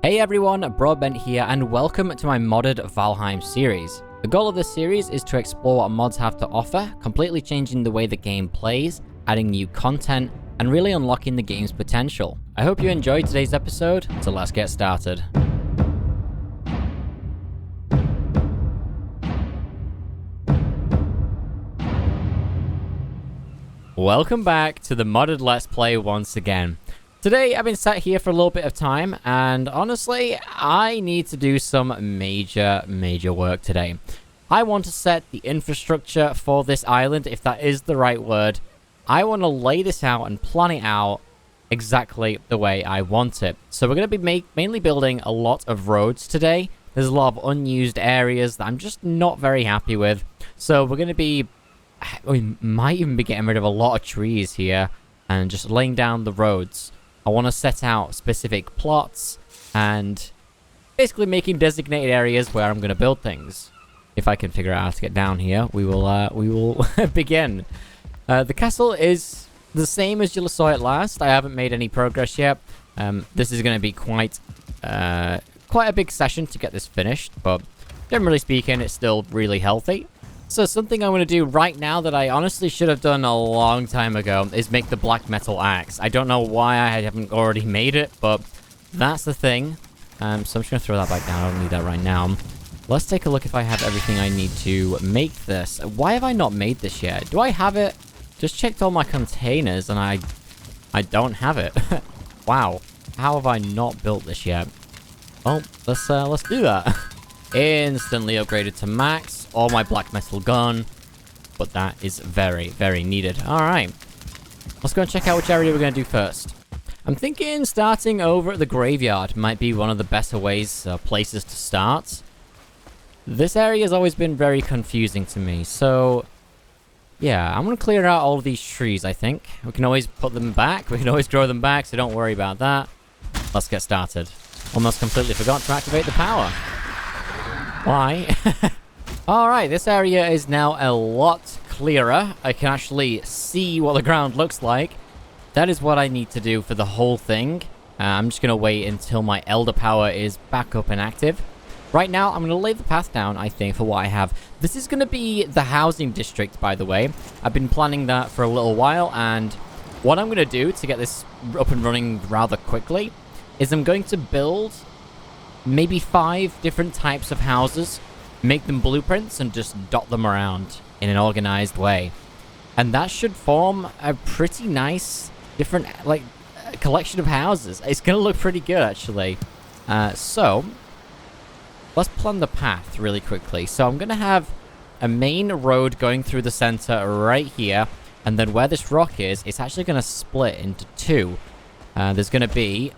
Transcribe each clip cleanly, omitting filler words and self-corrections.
Hey everyone, Broadbent here, and welcome to my modded Valheim series. The goal of this series is to explore what mods have to offer, completely changing the way the game plays, adding new content, and really unlocking the game's potential. I hope you enjoyed today's episode, so let's get started. Welcome back to the modded Let's Play once again. Today, I've been sat here for a little bit of time, and honestly, I need to do some major work today. I want to set the infrastructure for this island, if that is the right word. I want to lay this out and plan it out exactly the way I want it. So we're going to be mainly building a lot of roads today. There's a lot of unused areas that I'm just not very happy with. So we're going to be... we might even be getting rid of a lot of trees here and just laying down the roads. I want to set out specific plots and basically making designated areas where I'm going to build things. If I can figure out how to get down here, we will begin. The castle is the same as you saw it last. I haven't made any progress yet. This is going to be quite a big session to get this finished, but generally speaking, it's still really healthy. So something I'm going to do right now that I honestly should have done a long time ago is make the black metal axe. I don't know why I haven't already made it, but that's the thing. So I'm just going to throw that back down. I don't need that right now. Let's take a look if I have everything I need to make this. Why have I not made this yet? Do I have it? Just checked all my containers and I don't have it. Wow. How have I not built this yet? Oh, let's do that. Instantly upgraded to max. All my black metal gun, but that is very needed. All right, let's go and check out which area we're going to do first. I'm thinking starting over at the graveyard might be one of the better places to start. This area has always been very confusing to me, so yeah, I'm going to clear out all of these trees. I think we can always put them back, we can always grow them back, so don't worry about that. Let's get started. Almost completely forgot to activate the power. Why? Alright, this area is now a lot clearer. I can actually see what the ground looks like. That is what I need to do for the whole thing. I'm just going to wait until my Elder Power is back up and active. Right now, I'm going to lay the path down, I think, for what I have. This is going to be the housing district, by the way. I've been planning that for a little while, and what I'm going to do to get this up and running rather quickly is I'm going to build maybe 5 different types of houses, make them blueprints, and just dot them around in an organized way. And that should form a pretty nice, different, collection of houses. It's going to look pretty good, actually. So, let's plan the path really quickly. So, I'm going to have a main road going through the center right here. And then where this rock is, it's actually going to split into 2. There's going to be,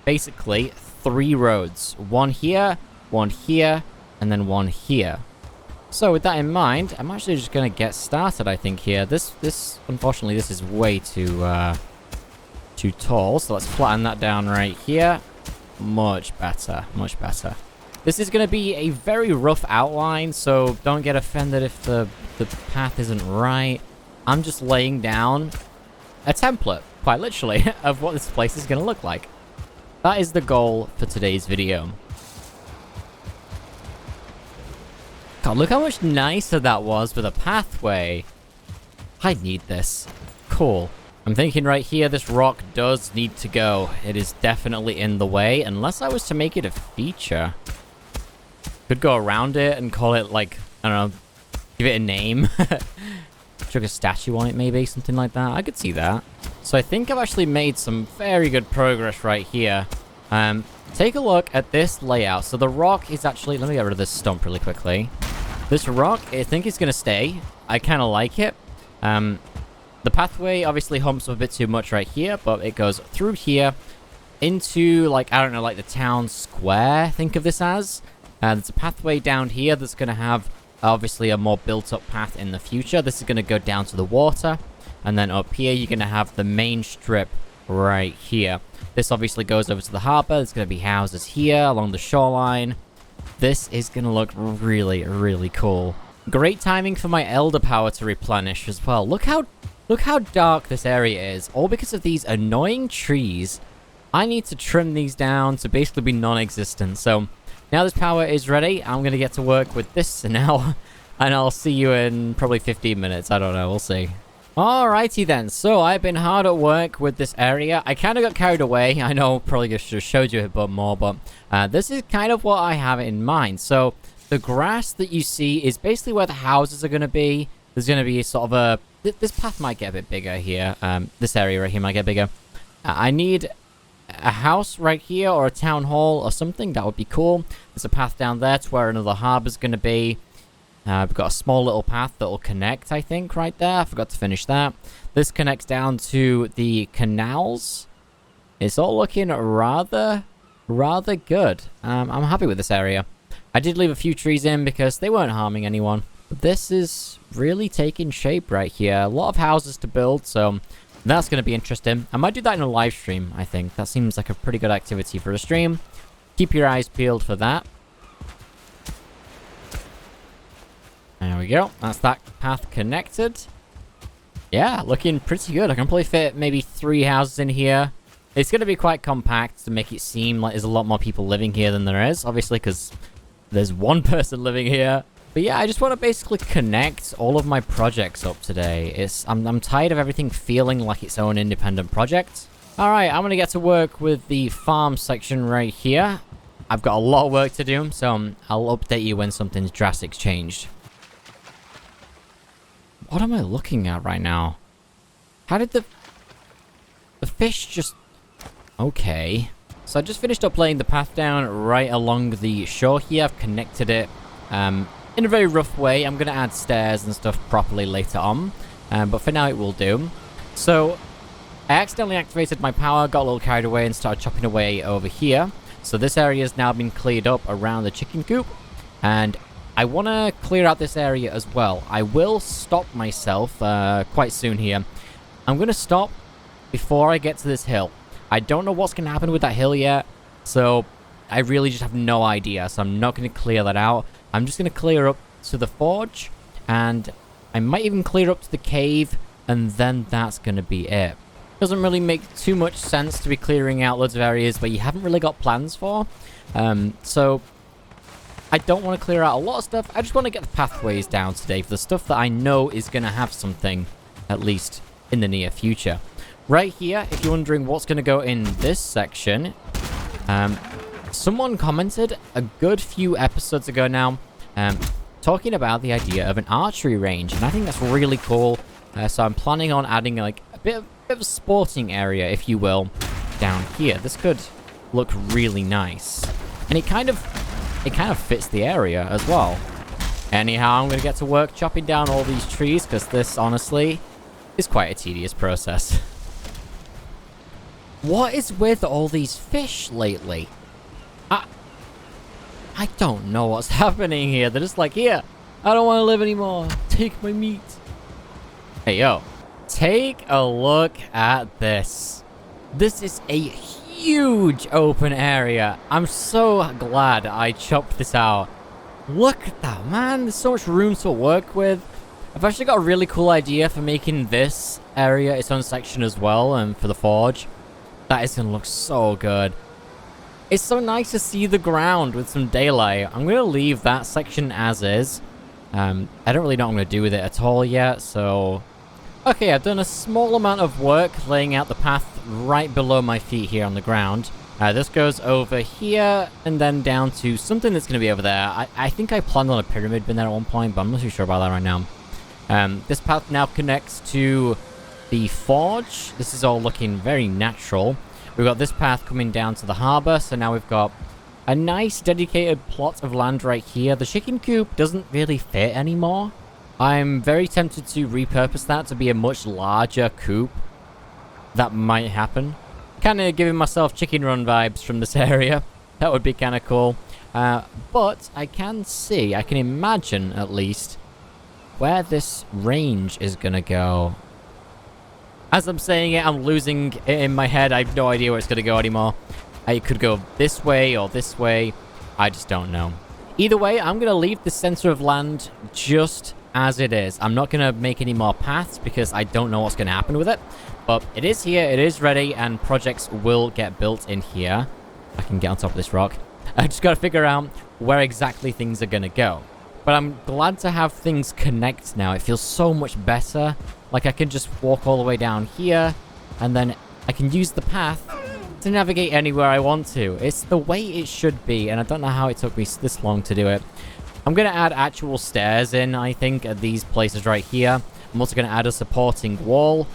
basically, 3 roads. One here, and then one here. So with that in mind, I'm actually just going to get started, I think, here. This unfortunately, this is way too tall. So let's flatten that down right here. Much better. This is going to be a very rough outline, so don't get offended if the path isn't right. I'm just laying down a template, quite literally, of what this place is going to look like. That is the goal for today's video. God, look how much nicer that was with a pathway. I need this. Cool. I'm thinking right here, this rock does need to go. It is definitely in the way, unless I was to make it a feature. Could go around it and call it, I don't know, give it a name. Chuck a statue on it, maybe, something like that. I could see that. So I think I've actually made some very good progress right here. Take a look at this layout. So the rock is actually... let me get rid of this stump really quickly. This rock, I think, is going to stay. I kind of like it. The pathway obviously humps a bit too much right here, but it goes through here into, I don't know, the town square, think of this as. There's a pathway down here that's going to have, obviously, a more built-up path in the future. This is going to go down to the water. And then up here, you're going to have the main strip right here. This obviously goes over to the harbor. There's going to be houses here along the shoreline. This is going to look really cool. Great timing for my Elder Power to replenish as well. Look how dark this area is. All because of these annoying trees. I need to trim these down to basically be non-existent. So now this power is ready, I'm going to get to work with this now. And I'll see you in probably 15 minutes. I don't know. We'll see. Alrighty then. So I've been hard at work with this area. I kind of got carried away. I know probably should have showed you a bit more, but this is kind of what I have in mind. So the grass that you see is basically where the houses are going to be. There's going to be sort of a... This path might get a bit bigger here. This area right here might get bigger. I need a house right here or a town hall or something. That would be cool. There's a path down there to where another harbor's going to be. We've got a small little path that will connect, I think, right there. I forgot to finish that. This connects down to the canals. It's all looking rather good. I'm happy with this area. I did leave a few trees in because they weren't harming anyone. But this is really taking shape right here. A lot of houses to build, so that's going to be interesting. I might do that in a live stream, I think. That seems like a pretty good activity for a stream. Keep your eyes peeled for that. There we go. That's that path connected. Yeah, looking pretty good. I can probably fit maybe 3 houses in here. It's going to be quite compact to make it seem like there's a lot more people living here than there is. Obviously, because there's one person living here. But yeah, I just want to basically connect all of my projects up today. I'm tired of everything feeling like its own independent project. Alright, I'm going to get to work with the farm section right here. I've got a lot of work to do, so I'll update you when something's drastic changed. What am I looking at right now? How did the fish just... Okay. So I just finished up laying the path down right along the shore here. I've connected it in a very rough way. I'm going to add stairs and stuff properly later on. But for now it will do. So I accidentally activated my power, got a little carried away and started chopping away over here. So this area has now been cleared up around the chicken coop. And I want to clear out this area as well. I will stop myself quite soon here. I'm going to stop before I get to this hill. I don't know what's going to happen with that hill yet, so I really just have no idea. So I'm not going to clear that out. I'm just going to clear up to the forge, and I might even clear up to the cave, and then that's going to be it. Doesn't really make too much sense to be clearing out loads of areas where you haven't really got plans for. So I don't want to clear out a lot of stuff. I just want to get the pathways down today for the stuff that I know is going to have something, at least in the near future. Right here, if you're wondering what's going to go in this section, someone commented a good few episodes ago now, talking about the idea of an archery range, and I think that's really cool. So I'm planning on adding like a bit of a sporting area, if you will, down here. This could look really nice, and it kind of fits the area as well. Anyhow, I'm going to get to work chopping down all these trees, because this, honestly, is quite a tedious process. What is with all these fish lately? I don't know what's happening here. They're just like, here, I don't want to live anymore. Take my meat. Hey, yo. Take a look at this. This is a huge open area. I'm so glad I chopped this out. Look at that, man. There's so much room to work with. I've actually got a really cool idea for making this area its own section as well, and for the forge. That is going to look so good. It's so nice to see the ground with some daylight. I'm going to leave that section as is. I don't really know what I'm going to do with it at all yet, so... Okay, I've done a small amount of work laying out the path right below my feet here on the ground. This goes over here and then down to something that's going to be over there. I think I planned on a pyramid being there at one point, but I'm not too sure about that right now. This path now connects to the forge. This is all looking very natural. We've got this path coming down to the harbor, so now we've got a nice dedicated plot of land right here. The chicken coop doesn't really fit anymore. I'm very tempted to repurpose that to be a much larger coop. That might happen. Kind of giving myself chicken run vibes from this area. That would be kind of cool. But I can imagine at least, where this range is going to go. As I'm saying it, I'm losing it in my head. I have no idea where it's going to go anymore. It could go this way or this way. I just don't know. Either way, I'm going to leave the center of land just as it is. I'm not going to make any more paths because I don't know what's going to happen with it. But it is here, it is ready, and projects will get built in here. I can get on top of this rock. I just got to figure out where exactly things are going to go. But I'm glad to have things connect now. It feels so much better. Like I can just walk all the way down here, and then I can use the path to navigate anywhere I want to. It's the way it should be, and I don't know how it took me this long to do it. I'm going to add actual stairs in, I think, at these places right here. I'm also going to add a supporting wall.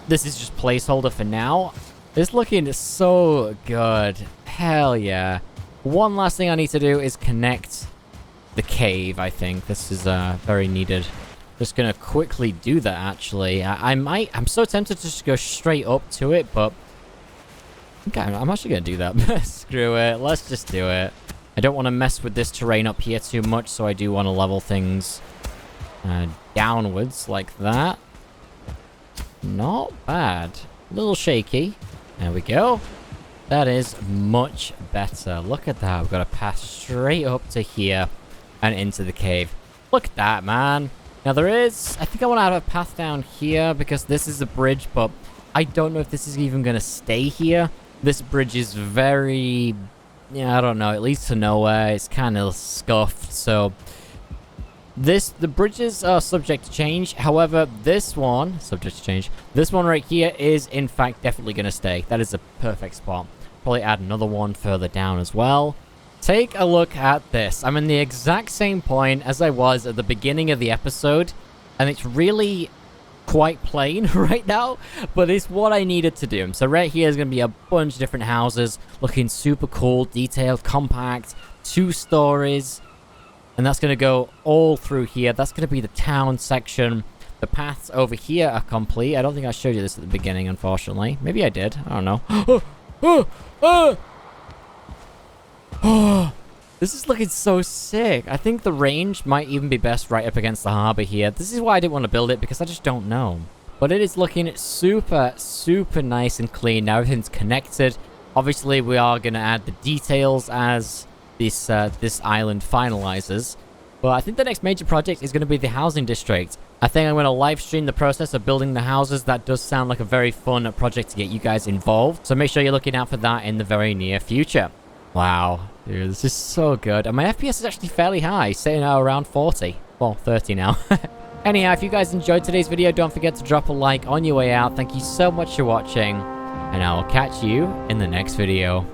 This is just placeholder for now. It's looking so good. Hell yeah. One last thing I need to do is connect the cave, I think. This is very needed. Just going to quickly do that, actually. I'm so tempted to just go straight up to it, but okay, I'm actually going to do that. Screw it. Let's just do it. I don't want to mess with this terrain up here too much, so I do want to level things downwards like that. Not bad. A little shaky. There we go. That is much better. Look at that. We've got to pass straight up to here and into the cave. Look at that, man. Now there is... I think I want to add a path down here because this is a bridge, but I don't know if this is even going to stay here. This bridge is very... yeah, I don't know. It leads to nowhere. It's kind of scuffed, so... the bridges are subject to change. However, this one, subject to change, this one right here is, in fact, definitely going to stay. That is a perfect spot. Probably add another one further down as well. Take a look at this. I'm in the exact same point as I was at the beginning of the episode, and it's really quite plain right now, but it's what I needed to do. So right here is going to be a bunch of different houses, looking super cool, detailed, compact, 2 stories. And that's going to go all through here. That's going to be the town section. The paths over here are complete. I don't think I showed you this at the beginning, unfortunately. Maybe I did. I don't know. This is looking so sick. I think the range might even be best right up against the harbor here. This is why I didn't want to build it, because I just don't know. But it is looking super, super nice and clean. Now everything's connected. Obviously, we are going to add the details as... this island finalizes. But I think the next major project is going to be the housing district. I think I'm going to live stream the process of building the houses. That does sound like a very fun project to get you guys involved. So make sure you're looking out for that in the very near future. Wow. Dude, this is so good. And my FPS is actually fairly high, sitting at around 40. Well, 30 now. Anyhow, if you guys enjoyed today's video, don't forget to drop a like on your way out. Thank you so much for watching. And I will catch you in the next video.